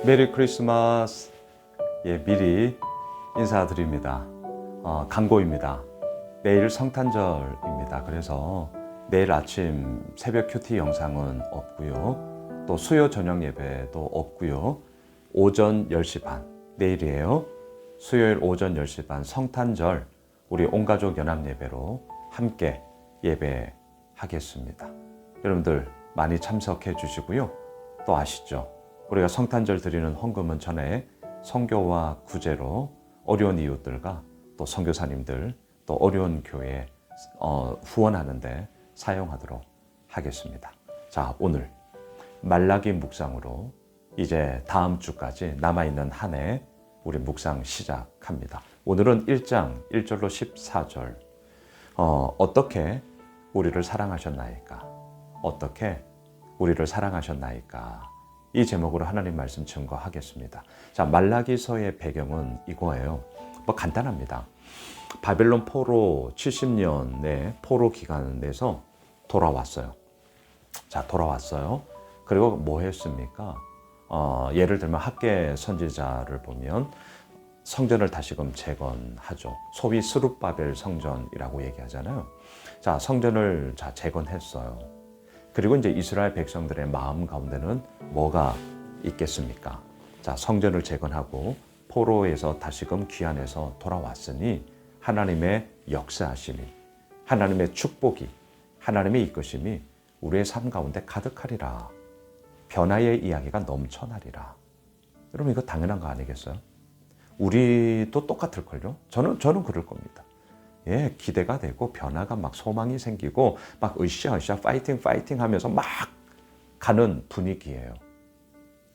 메리 크리스마스. 미리 인사드립니다. 강고입니다. 내일 성탄절입니다. 그래서 내일 아침 새벽 큐티 영상은 없고요. 또 수요 저녁 예배도 없고요. 오전 10시 반, 내일이에요. 수요일 오전 10시 반 성탄절 우리 온가족 연합 예배로 함께 예배하겠습니다. 여러분들 많이 참석해 주시고요. 또 아시죠? 우리가 성탄절 드리는 헌금은 전에 선교와 구제로 어려운 이웃들과 또 선교사님들 또 어려운 교회 후원하는데 사용하도록 하겠습니다. 자, 오늘 말라기 묵상으로 이제 다음 주까지 남아있는 한 해 우리 묵상 시작합니다. 오늘은 1장 1절로 14절 어떻게 우리를 사랑하셨나이까? 어떻게 우리를 사랑하셨나이까? 이 제목으로 하나님 말씀 증거하겠습니다. 자, 말라기서의 배경은 이거예요. 간단합니다. 바벨론 포로 70년의 포로 기간 내서 돌아왔어요. 자, 돌아왔어요. 그리고 뭐 했습니까? 예를 들면 학개 선지자를 보면 성전을 다시금 재건하죠. 소위 스룹바벨 성전이라고 얘기하잖아요. 자, 성전을 재건했어요. 그리고 이제 이스라엘 백성들의 마음 가운데는 뭐가 있겠습니까? 자, 성전을 재건하고 포로에서 다시금 귀환해서 돌아왔으니 하나님의 역사하심이, 하나님의 축복이, 하나님의 이끄심이 우리의 삶 가운데 가득하리라. 변화의 이야기가 넘쳐나리라. 여러분 이거 당연한 거 아니겠어요? 우리도 똑같을걸요? 저는 그럴 겁니다. 기대가 되고 변화가 막 소망이 생기고 막 으쌰으쌰 파이팅 하면서 막 가는 분위기예요.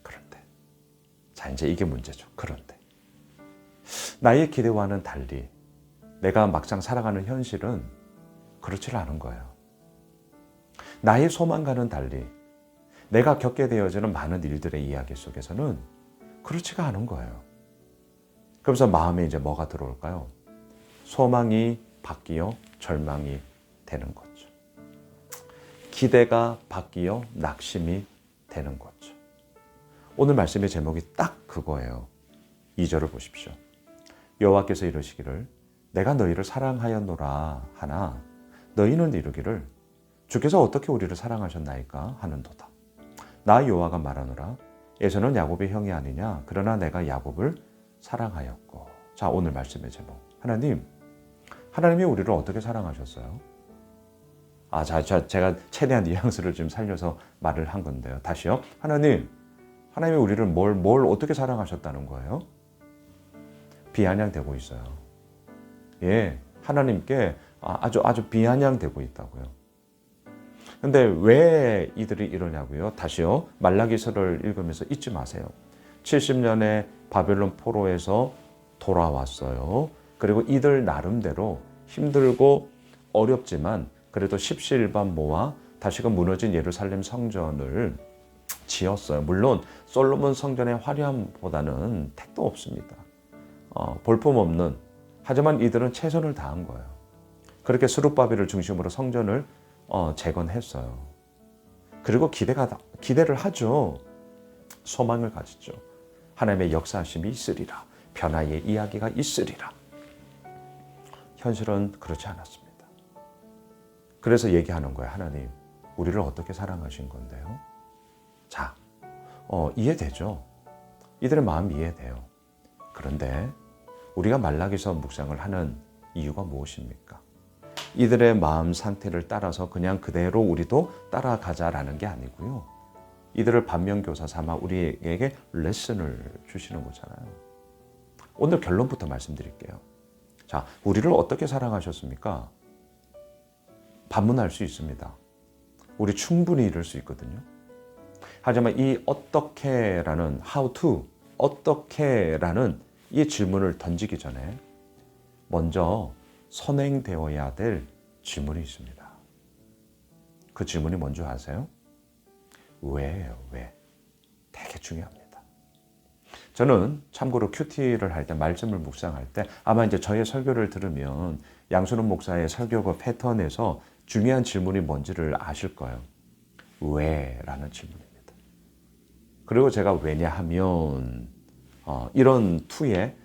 그런데 자, 이제 이게 문제죠. 그런데 나의 기대와는 달리 내가 막상 살아가는 현실은 그렇지 않은 거예요. 나의 소망과는 달리 내가 겪게 되어지는 많은 일들의 이야기 속에서는 그렇지가 않은 거예요. 그래서 마음에 이제 뭐가 들어올까요? 소망이 바뀌어 절망이 되는 거죠. 기대가 바뀌어 낙심이 되는 거죠. 오늘 말씀의 제목이 딱 그거예요. 2절을 보십시오. 여호와께서 이르시기를 내가 너희를 사랑하였노라 하나 너희는 이르기를 주께서 어떻게 우리를 사랑하셨나이까 하는도다. 나 여호와가 말하노라 에서는 야곱의 형이 아니냐 그러나 내가 야곱을 사랑하였고. 자, 오늘 말씀의 제목. 하나님이 우리를 어떻게 사랑하셨어요? 제가 최대한 뉘앙스를 좀 살려서 말을 한 건데요. 다시요. 하나님이 우리를 뭘 어떻게 사랑하셨다는 거예요? 비아냥되고 있어요. 하나님께 아주 비아냥되고 있다고요. 근데 왜 이들이 이러냐고요? 다시요. 말라기서를 읽으면서 잊지 마세요. 70년의 바벨론 포로에서 돌아왔어요. 그리고 이들 나름대로 힘들고 어렵지만 그래도 십시일반 다시금 무너진 예루살렘 성전을 지었어요. 물론 솔로몬 성전의 화려함보다는 택도 없습니다. 볼품없는, 하지만 이들은 최선을 다한 거예요. 그렇게 스룹바벨을 중심으로 성전을 재건했어요. 그리고 기대를 하죠. 소망을 가지죠. 하나님의 역사하심이 있으리라. 변화의 이야기가 있으리라. 현실은 그렇지 않았습니다. 그래서 얘기하는 거예요. 하나님, 우리를 어떻게 사랑하신 건데요? 자, 이해되죠? 이들의 마음이 이해돼요. 그런데 우리가 말라기서 묵상을 하는 이유가 무엇입니까? 이들의 마음 상태를 따라서 그냥 그대로 우리도 따라가자라는 게 아니고요. 이들을 반면교사 삼아 우리에게 레슨을 주시는 거잖아요. 오늘 결론부터 말씀드릴게요. 자, 우리를 어떻게 사랑하셨습니까? 반문할 수 있습니다. 우리 충분히 이럴 수 있거든요. 하지만 이 어떻게라는 how to, 어떻게라는 이 질문을 던지기 전에 먼저 선행되어야 될 질문이 있습니다. 그 질문이 뭔지 아세요? 왜예요? 왜? 되게 중요합니다. 저는 참고로 큐티를 할 때, 말씀을 묵상할 때 아마 이제 저의 설교를 들으면 양순원 목사의 설교가 패턴에서 중요한 질문이 뭔지를 아실 거예요. 왜? 라는 질문입니다. 그리고 제가 왜냐하면 이런 투의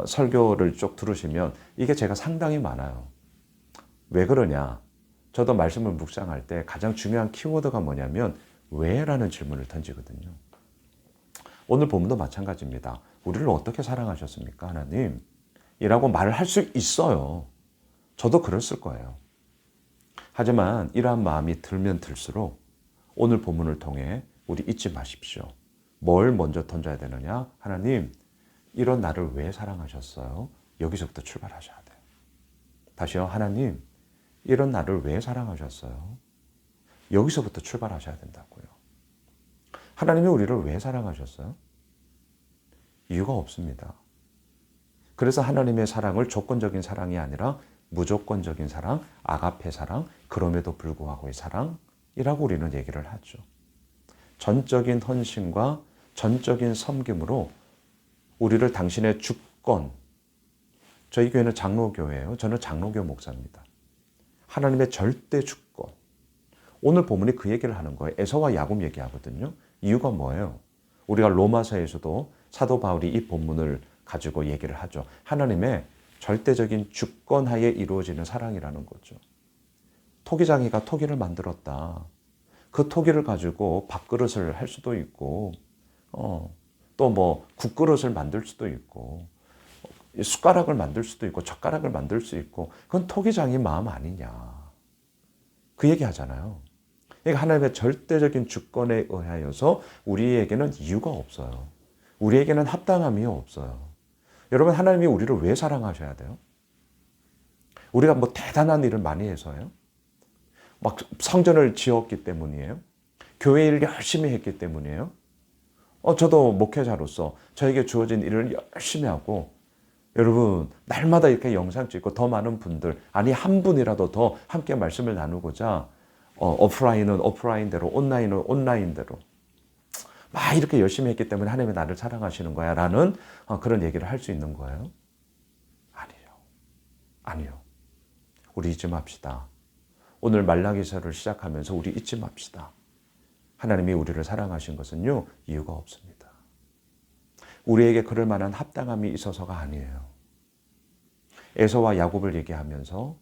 설교를 쭉 들으시면 이게 제가 상당히 많아요. 왜 그러냐? 저도 말씀을 묵상할 때 가장 중요한 키워드가 뭐냐면 왜라는 질문을 던지거든요. 오늘 본문도 마찬가지입니다. 우리를 어떻게 사랑하셨습니까, 하나님? 이라고 말을 할 수 있어요. 저도 그랬을 거예요. 하지만 이러한 마음이 들면 들수록 오늘 본문을 통해 우리 잊지 마십시오. 뭘 먼저 던져야 되느냐? 하나님, 이런 나를 왜 사랑하셨어요? 여기서부터 출발하셔야 돼요. 다시요. 하나님, 이런 나를 왜 사랑하셨어요? 여기서부터 출발하셔야 된다고요. 하나님이 우리를 왜 사랑하셨어요? 이유가 없습니다. 그래서 하나님의 사랑을 조건적인 사랑이 아니라 무조건적인 사랑, 아가페 사랑, 그럼에도 불구하고의 사랑이라고 우리는 얘기를 하죠. 전적인 헌신과 전적인 섬김으로 우리를 당신의 주권, 저희 교회는 장로교회예요. 저는 장로교 목사입니다. 하나님의 절대 주권. 오늘 본문이 그 얘기를 하는 거예요. 에서와 야곱 얘기하거든요. 이유가 뭐예요? 우리가 로마서에서도 사도 바울이 이 본문을 가지고 얘기를 하죠. 하나님의 절대적인 주권하에 이루어지는 사랑이라는 거죠. 토기장이가 토기를 만들었다. 그 토기를 가지고 밥그릇을 할 수도 있고 또 뭐 국그릇을 만들 수도 있고 숟가락을 만들 수도 있고 젓가락을 만들 수 있고 그건 토기장이 마음 아니냐. 그 얘기 하잖아요. 그러니까 하나님의 절대적인 주권에 의하여서 우리에게는 이유가 없어요. 우리에게는 합당함이 없어요. 여러분, 하나님이 우리를 왜 사랑하셔야 돼요? 우리가 뭐 대단한 일을 많이 해서요? 막 성전을 지었기 때문이에요? 교회 일을 열심히 했기 때문이에요? 저도 목회자로서 저에게 주어진 일을 열심히 하고 여러분 날마다 이렇게 영상 찍고 더 많은 분들 아니 한 분이라도 더 함께 말씀을 나누고자 오프라인은 오프라인대로 온라인은 온라인대로 막 이렇게 열심히 했기 때문에 하나님이 나를 사랑하시는 거야 라는 그런 얘기를 할 수 있는 거예요? 아니요. 우리 잊지 맙시다. 오늘 말라기서를 시작하면서 우리 잊지 맙시다. 하나님이 우리를 사랑하신 것은요, 이유가 없습니다. 우리에게 그럴 만한 합당함이 있어서가 아니에요. 에서와 야곱을 얘기하면서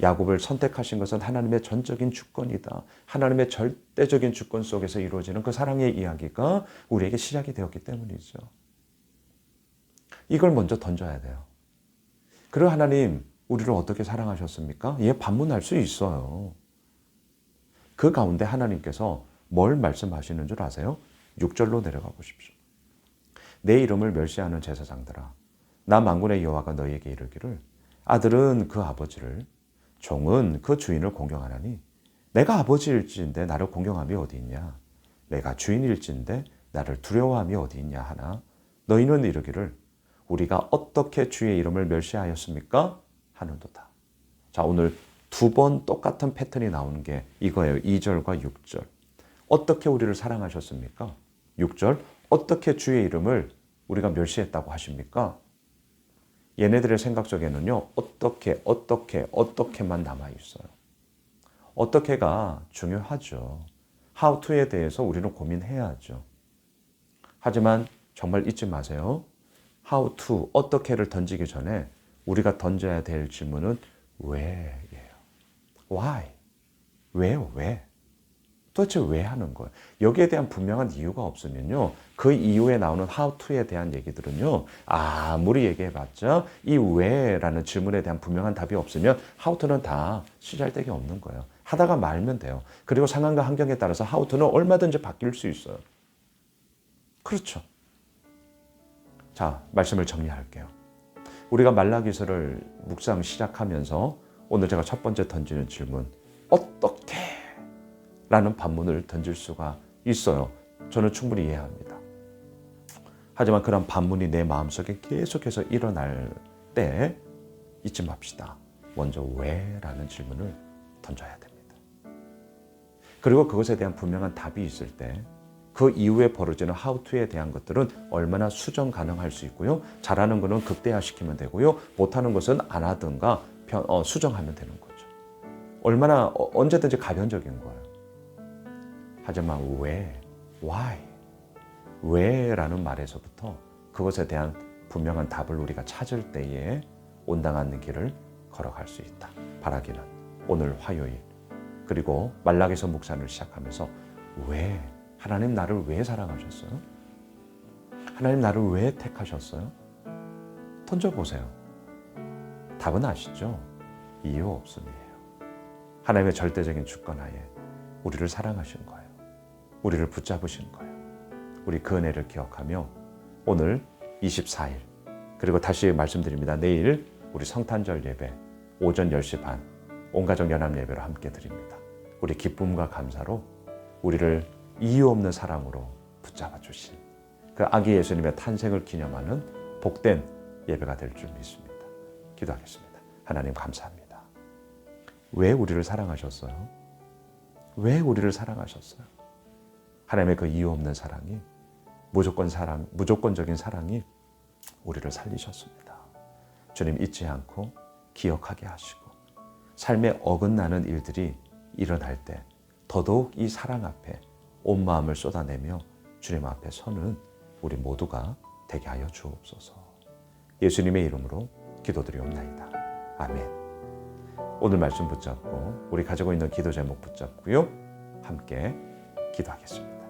야곱을 선택하신 것은 하나님의 전적인 주권이다. 하나님의 절대적인 주권 속에서 이루어지는 그 사랑의 이야기가 우리에게 시작이 되었기 때문이죠. 이걸 먼저 던져야 돼요. 그리고 하나님, 우리를 어떻게 사랑하셨습니까? 예, 반문할 수 있어요. 그 가운데 하나님께서 뭘 말씀하시는 줄 아세요? 6절로 내려가 보십시오. 내 이름을 멸시하는 제사장들아, 나 만군의 여호와가 너희에게 이르기를 아들은 그 아버지를 종은 그 주인을 공경하나니 내가 아버지일진데 나를 공경함이 어디 있냐? 내가 주인일진데 나를 두려워함이 어디 있냐 하나 너희는 이르기를 우리가 어떻게 주의 이름을 멸시하였습니까? 하는도다. 자, 오늘 두 번 똑같은 패턴이 나오는 게 이거예요. 2절과 6절. 어떻게 우리를 사랑하셨습니까? 6절. 어떻게 주의 이름을 우리가 멸시했다고 하십니까? 얘네들의 생각 속에는요. 어떻게만 남아있어요. 어떻게가 중요하죠. how to에 대해서 우리는 고민해야죠. 하지만 정말 잊지 마세요. how to, 어떻게를 던지기 전에 우리가 던져야 될 질문은 왜예요. why? 왜요? 왜? 도대체 왜 하는 거예요? 여기에 대한 분명한 이유가 없으면요. 그 이후에 나오는 how to에 대한 얘기들은요. 아무리 얘기해봤자 이 왜라는 질문에 대한 분명한 답이 없으면 how to는 다 쓰잘데기 없는 거예요. 하다가 말면 돼요. 그리고 상황과 환경에 따라서 how to는 얼마든지 바뀔 수 있어요. 그렇죠. 자, 말씀을 정리할게요. 우리가 말라기서를 묵상 시작하면서 오늘 제가 첫 번째 던지는 질문, 어떻게? 라는 반문을 던질 수가 있어요. 저는 충분히 이해합니다. 하지만 그런 반문이 내 마음속에 계속해서 일어날 때 잊지 맙시다. 먼저 왜? 라는 질문을 던져야 됩니다. 그리고 그것에 대한 분명한 답이 있을 때 그 이후에 벌어지는 how to에 대한 것들은 얼마나 수정 가능할 수 있고요. 잘하는 거는 극대화시키면 되고요. 못하는 것은 안 하든가 수정하면 되는 거죠. 얼마나 언제든지 가변적인 거예요. 하지만 왜? why? 왜라는 말에서부터 그것에 대한 분명한 답을 우리가 찾을 때에 온당한 길을 걸어갈 수 있다. 바라기는 오늘 화요일 그리고 말라기서 묵상을 시작하면서 왜 하나님 나를 왜 사랑하셨어요? 하나님 나를 왜 택하셨어요? 던져보세요. 답은 아시죠? 이유 없음이에요. 하나님의 절대적인 주권하에 우리를 사랑하신 거예요. 우리를 붙잡으신 거예요. 우리 그 은혜를 기억하며 오늘 24일 그리고 다시 말씀드립니다. 내일 우리 성탄절 예배 오전 10시 반 온가족 연합 예배로 함께 드립니다. 우리 기쁨과 감사로 우리를 이유 없는 사랑으로 붙잡아 주신 그 아기 예수님의 탄생을 기념하는 복된 예배가 될 줄 믿습니다. 기도하겠습니다. 하나님 감사합니다. 왜 우리를 사랑하셨어요? 왜 우리를 사랑하셨어요? 하나님의 그 이유 없는 사랑이 무조건적인 사랑이 우리를 살리셨습니다. 주님 잊지 않고 기억하게 하시고 삶에 어긋나는 일들이 일어날 때 더더욱 이 사랑 앞에 온 마음을 쏟아내며 주님 앞에 서는 우리 모두가 되게 하여 주옵소서. 예수님의 이름으로 기도드리옵나이다. 아멘. 오늘 말씀 붙잡고 우리 가지고 있는 기도 제목 붙잡고요. 함께 기도하겠습니다.